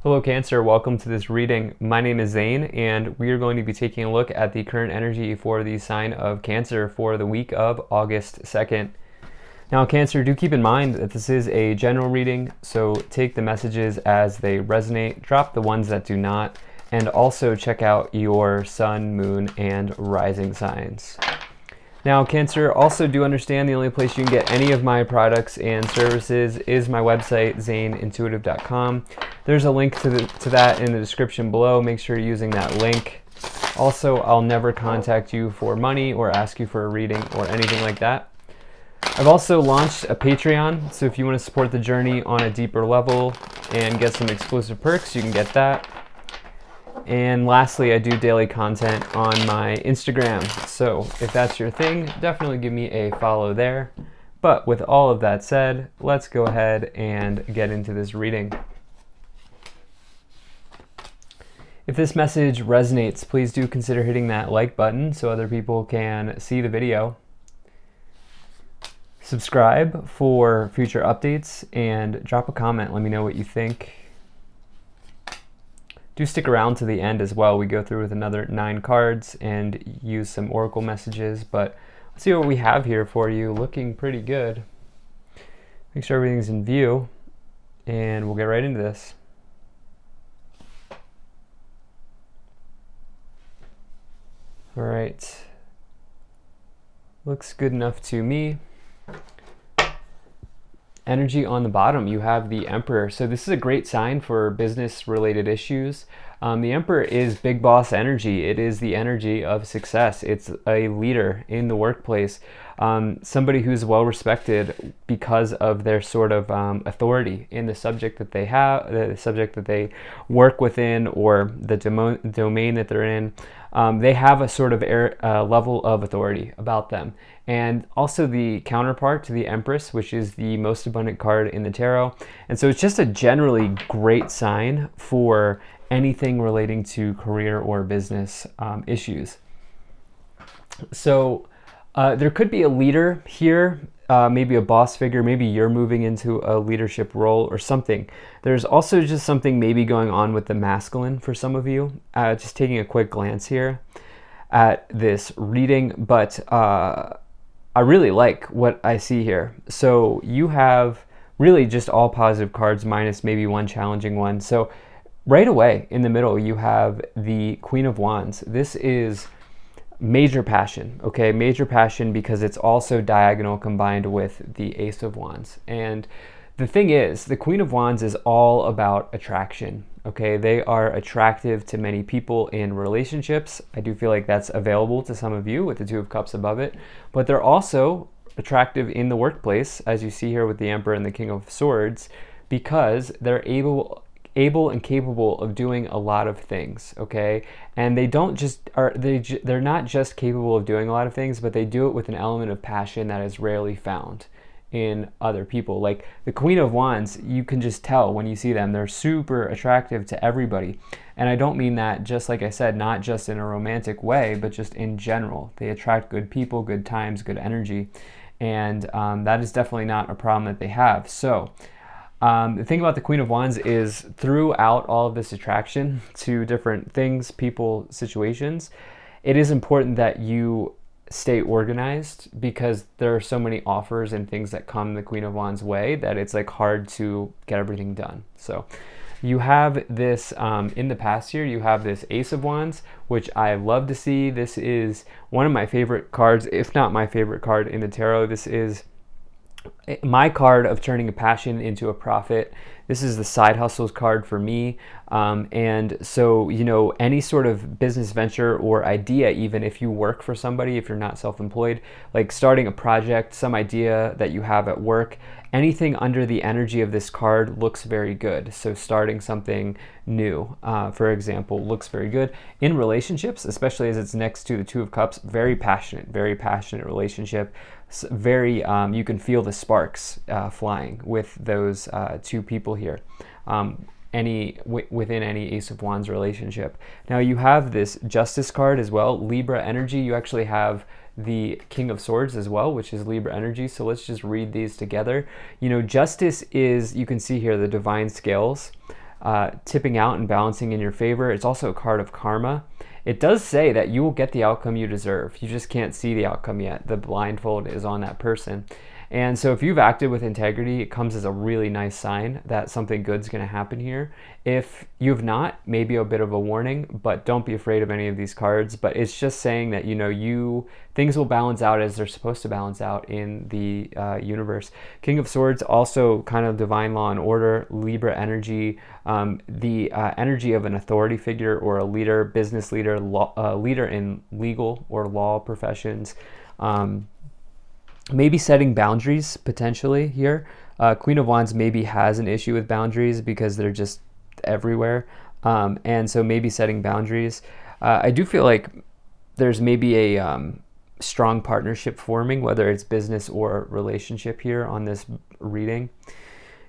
Hello Cancer, welcome to this reading. My name is Zane and we are going to be taking a look at the current energy for the sign of Cancer for the week of August 2nd. Now Cancer, do keep in mind that this is a general reading, so take the messages as they resonate, drop the ones that do not, and also check out your sun, moon, and rising signs. Now, Cancer, also do understand the only place you can get any of my products and services is my website, zaneintuitive.com. There's a link to that in the description below. Make sure you're using that link. Also, I'll never contact you for money or ask you for a reading or anything like that. I've also launched a Patreon, so if you want to support the journey on a deeper level and get some exclusive perks, you can get that. And lastly, I do daily content on my Instagram, so if that's your thing, definitely give me a follow there. But with all of that said, let's go ahead and get into this reading. If this message resonates, please do consider hitting that like button so other people can see the video. Subscribe for future updates and drop a comment. Let me know what you think. Do stick around to the end as well. We go through with another 9 cards and use some oracle messages, but let's see what we have here for you. Looking pretty good. Make sure everything's in view and we'll get right into this. All right. Looks good enough to me. Energy on the bottom, you have the Emperor. So this is a great sign for business related issues. The Emperor is big boss energy. It is the energy of success. It's a leader in the workplace, somebody who's well respected because of their sort of authority in the subject that they have, the subject that they work within, or the domain that they're in. They have a sort of level of authority about them. And also the counterpart to the Empress, which is the most abundant card in the tarot. And so it's just a generally great sign for anything relating to career or business issues. So there could be a leader here, maybe a boss figure, maybe you're moving into a leadership role or something. There's also just something maybe going on with the masculine for some of you. Just taking a quick glance here at this reading, but I really like what I see here. So you have really just all positive cards minus maybe one challenging one. So right away in the middle, you have the Queen of Wands. This is major passion, okay? Major passion because it's also diagonal combined with the Ace of Wands. And the thing is, the Queen of Wands is all about attraction, okay? They are attractive to many people in relationships. I do feel like that's available to some of you with the Two of Cups above it, but they're also attractive in the workplace, as you see here with the Emperor and the King of Swords, because they're able and capable of doing a lot of things, okay? And they don't just they're not just capable of doing a lot of things, but they do it with an element of passion that is rarely found in other people. Like the Queen of Wands, you can just tell when you see them, they're super attractive to everybody. And I don't mean that, just like I said, not just in a romantic way, but just in general. They attract good people, good times, good energy. And that is definitely not a problem that they have. So the thing about the Queen of Wands is throughout all of this attraction to different things, people, situations, it is important that you stay organized because there are so many offers and things that come the Queen of Wands way that it's like hard to get everything done. So you have this in the past here, you have this Ace of Wands, which I love to see. This is one of my favorite cards, if not my favorite card in the tarot. This is my card of turning a passion into a profit. This is the side hustles card for me. And so, you know, any sort of business venture or idea, even if you work for somebody, if you're not self-employed, like starting a project, some idea that you have at work, anything under the energy of this card looks very good. So starting something new, for example, looks very good. In relationships, especially as it's next to the Two of Cups, very passionate relationship. Very, you can feel the sparks flying with those two people here. Within any Ace of Wands relationship. Now you have this Justice card as well, Libra energy. You actually have the King of Swords as well, which is Libra energy. So let's just read these together. You know, Justice is, you can see here, the divine scales. tipping out and balancing in your favor. It's also a card of karma. It does say that you will get the outcome you deserve. You just can't see the outcome yet. The blindfold is on that person. And so if you've acted with integrity, it comes as a really nice sign that something good's going to happen here. If you've not, maybe a bit of a warning, but don't be afraid of any of these cards. But it's just saying that, things will balance out as they're supposed to balance out in the universe. King of Swords, also kind of divine law and order, Libra energy, the energy of an authority figure or a leader, business leader, leader in legal or law professions. Maybe setting boundaries potentially here. Queen of Wands maybe has an issue with boundaries because they're just everywhere. And so maybe setting boundaries. I do feel like there's maybe a strong partnership forming, whether it's business or relationship here on this reading.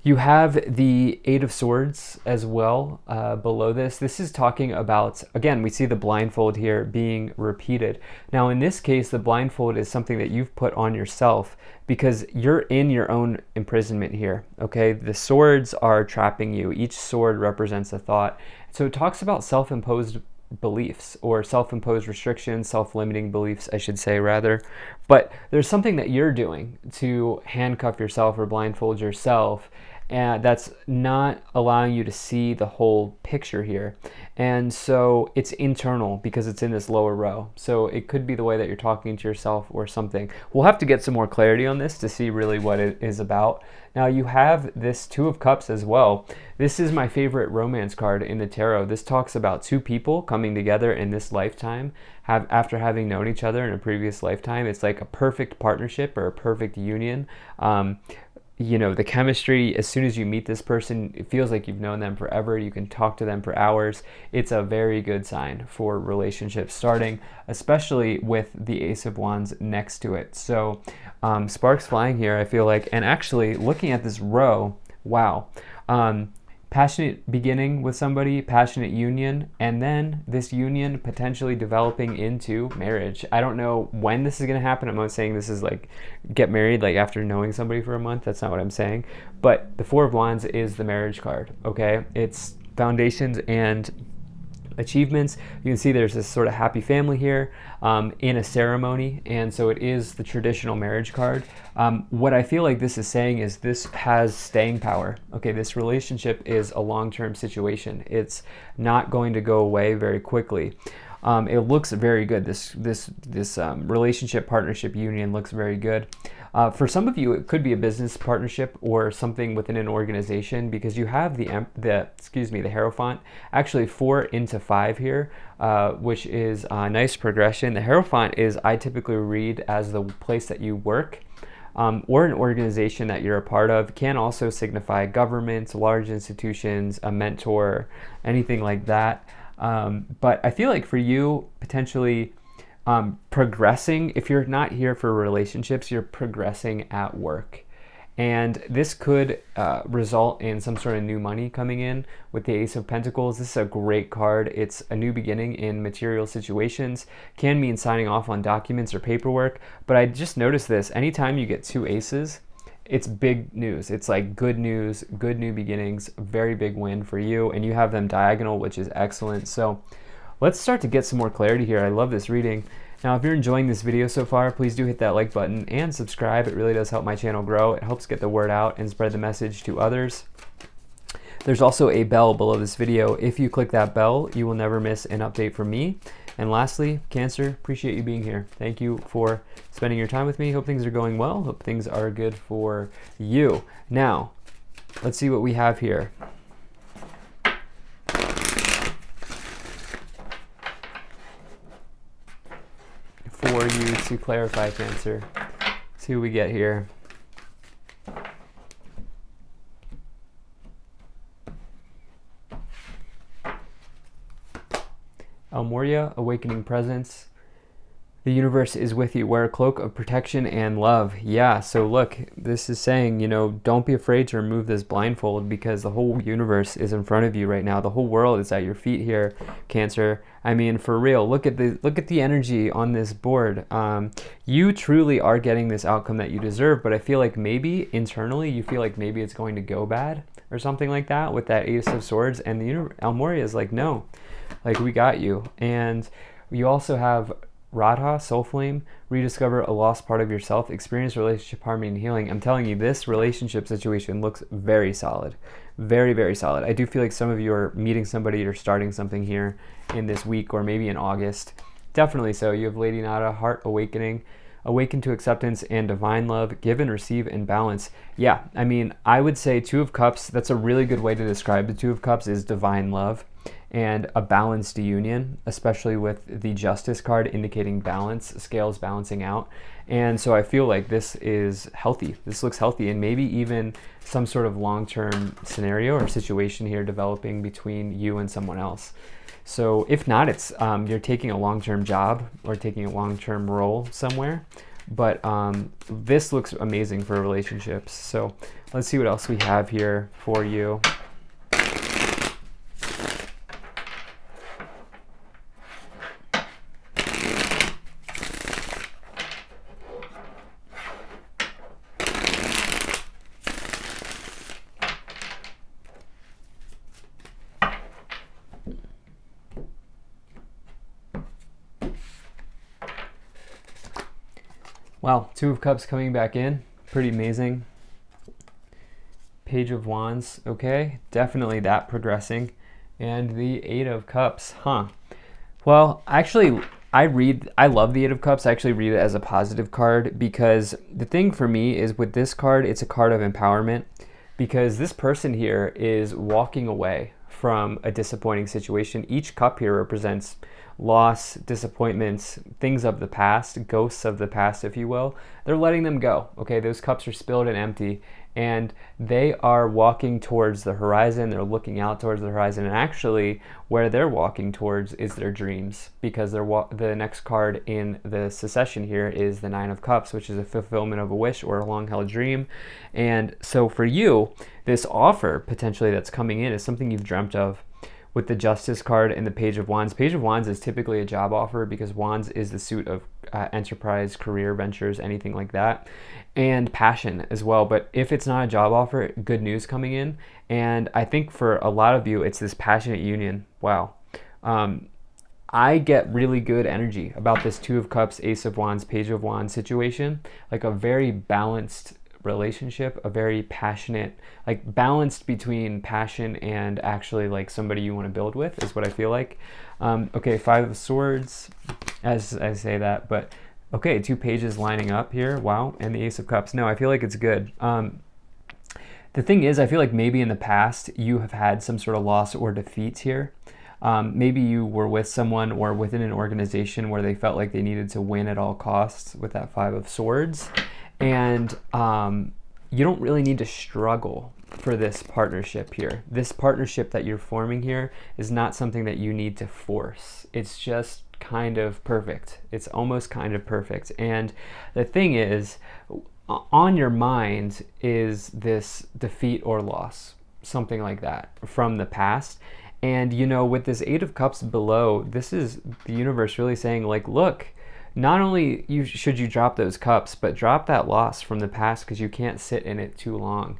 You have the Eight of Swords as well below this. This is talking about, again, we see the blindfold here being repeated. Now, in this case, the blindfold is something that you've put on yourself because you're in your own imprisonment here, okay? The swords are trapping you. Each sword represents a thought. So it talks about self-imposed beliefs or self-imposed restrictions, self-limiting beliefs, I should say rather. But there's something that you're doing to handcuff yourself or blindfold yourself, and that's not allowing you to see the whole picture here. And so it's internal because it's in this lower row. So it could be the way that you're talking to yourself or something. We'll have to get some more clarity on this to see really what it is about. Now you have this Two of Cups as well. This is my favorite romance card in the tarot. This talks about two people coming together in this lifetime after having known each other in a previous lifetime. It's like a perfect partnership or a perfect union. The chemistry, as soon as you meet this person, it feels like you've known them forever. You can talk to them for hours. It's a very good sign for relationships starting, especially with the Ace of Wands next to it. So sparks flying here, I feel like. And actually, looking at this row, wow. Passionate beginning with somebody, passionate union, and then this union potentially developing into marriage. I don't know when this is going to happen. I'm not saying this is like get married like after knowing somebody for a month. That's not what I'm saying. But the Four of Wands is the marriage card, okay? It's foundations and achievements. You can see there's this sort of happy family here in a ceremony, and so it is the traditional marriage card. What I feel like this is saying is this has staying power. Okay, this relationship is a long-term situation. It's not going to go away very quickly. It looks very good. This relationship, partnership, union looks very good. For some of you, it could be a business partnership or something within an organization because you have the Hierophant, actually 4 into 5 here, which is a nice progression. The Hierophant is, I typically read as the place that you work. Or an organization that you're a part of. Can also signify governments, large institutions, a mentor, anything like that. But I feel like for you, potentially progressing, if you're not here for relationships, you're progressing at work. And this could result in some sort of new money coming in with the Ace of Pentacles. This is a great card. It's a new beginning in material situations. Can mean signing off on documents or paperwork. But I just noticed this. Anytime you get 2 aces, it's big news. It's like good news, good new beginnings, very big win for you. And you have them diagonal, which is excellent. So let's start to get some more clarity here. I love this reading. Now, if you're enjoying this video so far, please do hit that like button and subscribe. It really does help my channel grow. It helps get the word out and spread the message to others. There's also a bell below this video. If you click that bell, you will never miss an update from me. And lastly, Cancer, appreciate you being here. Thank you for spending your time with me. Hope things are going well. Hope things are good for you. Now, let's see what we have here. For you to clarify, Cancer. Let's see what we get here. Almoria, awakening presence. The universe is with you. Wear a cloak of protection and love. Yeah, so look, this is saying, don't be afraid to remove this blindfold because the whole universe is in front of you right now. The whole world is at your feet here, Cancer. I mean, for real, look at the energy on this board. You truly are getting this outcome that you deserve, but I feel like maybe internally you feel like maybe it's going to go bad. or something like that with that Ace of Swords, and the Almoria is like, no, like, we got you. And you also have Radha, Soul Flame, rediscover a lost part of yourself, experience relationship harmony and healing. I'm telling you, this relationship situation looks very solid. Very, very solid. I do feel like some of you are meeting somebody or starting something here in this week or maybe in August. Definitely so. You have Lady Nada, Heart Awakening, awaken to acceptance and divine love, give and receive in balance. Yeah, I mean, I would say Two of Cups, that's a really good way to describe the Two of Cups, is divine love and a balanced union, especially with the Justice card indicating balance, scales balancing out. And so I feel like this is healthy. This looks healthy, and maybe even some sort of long-term scenario or situation here developing between you and someone else. So if not, it's you're taking a long-term job or taking a long-term role somewhere. But this looks amazing for relationships. So let's see what else we have here for you. Wow, Two of Cups coming back in. Pretty amazing. Page of Wands. Okay, definitely that progressing. And the Eight of Cups. Huh. Well, actually, I love the Eight of Cups. I actually read it as a positive card, because the thing for me is with this card, it's a card of empowerment, because this person here is walking away from a disappointing situation. Each cup here represents loss, disappointments, things of the past, ghosts of the past, if you will. They're letting them go. Okay, those cups are spilled and empty, and they are walking towards the horizon. They're looking out towards the horizon, and actually where they're walking towards is their dreams, because the next card in the succession here is the Nine of Cups, which is a fulfillment of a wish or a long-held dream. And so for you, this offer potentially that's coming in is something you've dreamt of. With the Justice card and the Page of Wands. Page of Wands is typically a job offer, because Wands is the suit of enterprise, career ventures, anything like that, and passion as well. But if it's not a job offer, good news coming in. And I think for a lot of you, it's this passionate union. Wow. I get really good energy about this Two of Cups, Ace of Wands, Page of Wands situation, like a very balanced relationship, a very passionate, like balanced between passion and actually like somebody you want to build with, is what I feel like. Okay, Five of Swords, as I say that, but okay, two pages lining up here. Wow. And the Ace of Cups. No, I feel like it's good. The thing is, I feel like maybe in the past you have had some sort of loss or defeat here. Maybe you were with someone or within an organization where they felt like they needed to win at all costs with that Five of Swords. And you don't really need to struggle for this partnership here. This partnership that you're forming here is not something that you need to force. It's just kind of perfect. It's almost kind of perfect. And the thing is, on your mind is this defeat or loss, something like that from the past. And you know, with this Eight of Cups below, this is the universe really saying, like, look, not only should you drop those cups, but drop that loss from the past, because you can't sit in it too long.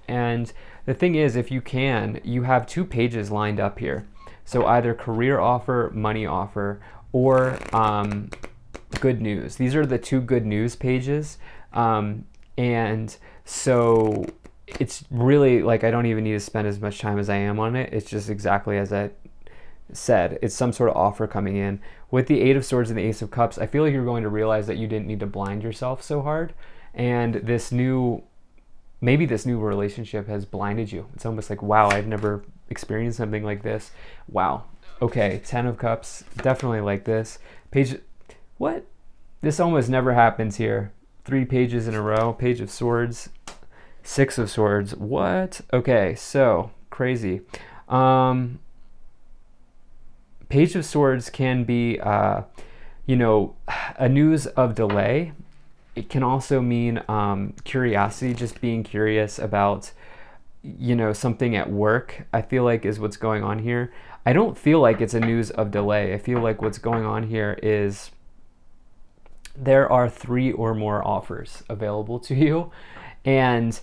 And the thing is, if you can, you have two pages lined up here. So either career offer, money offer, or good news. These are the two good news pages. And so it's really like, I don't even need to spend as much time as I am on it. It's just exactly as I said. It's some sort of offer coming in. With the Eight of Swords and the Ace of Cups, I feel like you're going to realize that you didn't need to blind yourself so hard. And maybe this new relationship has blinded you. It's almost like, wow, I've never experienced something like this. Wow. Okay, Ten of Cups, definitely like this. What? This almost never happens here. 3 pages in a row. Page of Swords, Six of Swords. What? Okay, so crazy. Page of Swords can be, a news of delay. It can also mean curiosity, just being curious about, something at work, I feel like is what's going on here. I don't feel like it's a news of delay. I feel like what's going on here is there are 3 or more offers available to you. And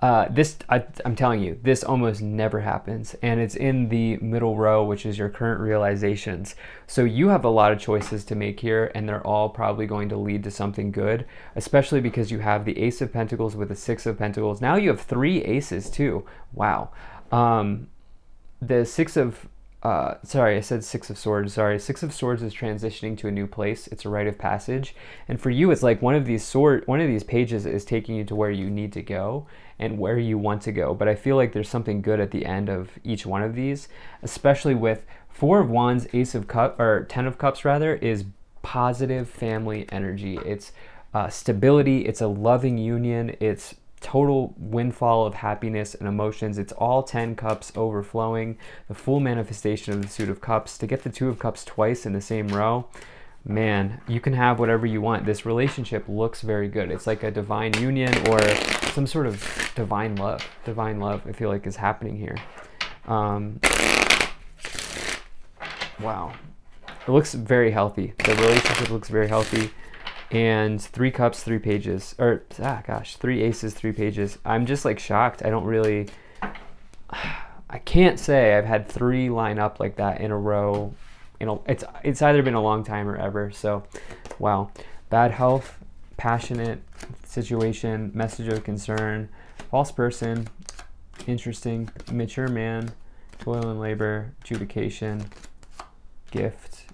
I'm telling you, this almost never happens, and it's in the middle row, which is your current realizations. So you have a lot of choices to make here, and they're all probably going to lead to something good, especially because you have the Ace of Pentacles with the Six of Pentacles. Now you have three aces too. Wow. The Six of sorry, I said Six of Swords. Sorry, Six of Swords is transitioning to a new place. It's a rite of passage, and for you, it's like one of these pages is taking you to where you need to go and where you want to go. But I feel like there's something good at the end of each one of these, especially with Four of Wands, Ace of Cups, or Ten of Cups rather, is positive family energy. It's stability. It's a loving union. It's total windfall of happiness and emotions. It's all 10 cups overflowing, the full manifestation of the Suit of Cups. To get the Two of Cups twice in the same row, man, you can have whatever you want. This relationship looks very good. It's like a divine union or some sort of divine love. Divine love, I feel like, is happening here. Wow. It looks very healthy. The relationship looks very healthy. And 3 cups, 3 pages, or gosh, 3 aces, 3 pages. I'm just like shocked. I can't say I've had 3 line up like that in a row. It's either been a long time or ever. So, wow. Bad health, passionate situation, message of concern, false person, interesting, mature man, toil and labor, adjudication, gift,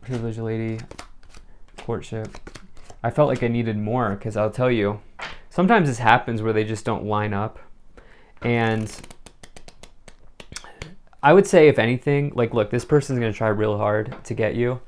privileged lady, courtship. I felt like I needed more because I'll tell you, sometimes this happens where they just don't line up. And I would say, if anything, like, look, this person's going to try real hard to get you.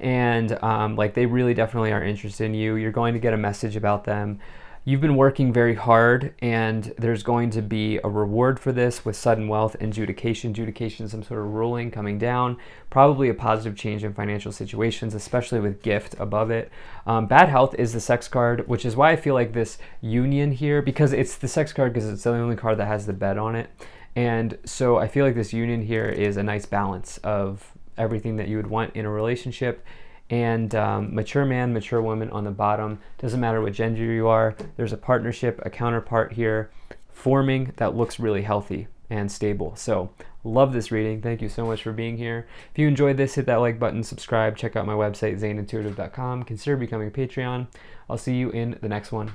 And like, they really definitely are interested in you. You're going to get a message about them. You've been working very hard, and there's going to be a reward for this with sudden wealth and adjudication. Adjudication is some sort of ruling coming down, probably a positive change in financial situations, especially with gift above it. Bad health is the Sex card, which is why I feel like this union here, because it's the Sex card because it's the only card that has the bed on it. And so I feel like this union here is a nice balance of everything that you would want in a relationship. And mature man, mature woman on the bottom. Doesn't matter what gender you are. There's a partnership, a counterpart here forming that looks really healthy and stable. So love this reading. Thank you so much for being here. If you enjoyed this, hit that like button, subscribe, check out my website, ZaneIntuitive.com. Consider becoming a Patreon. I'll see you in the next one.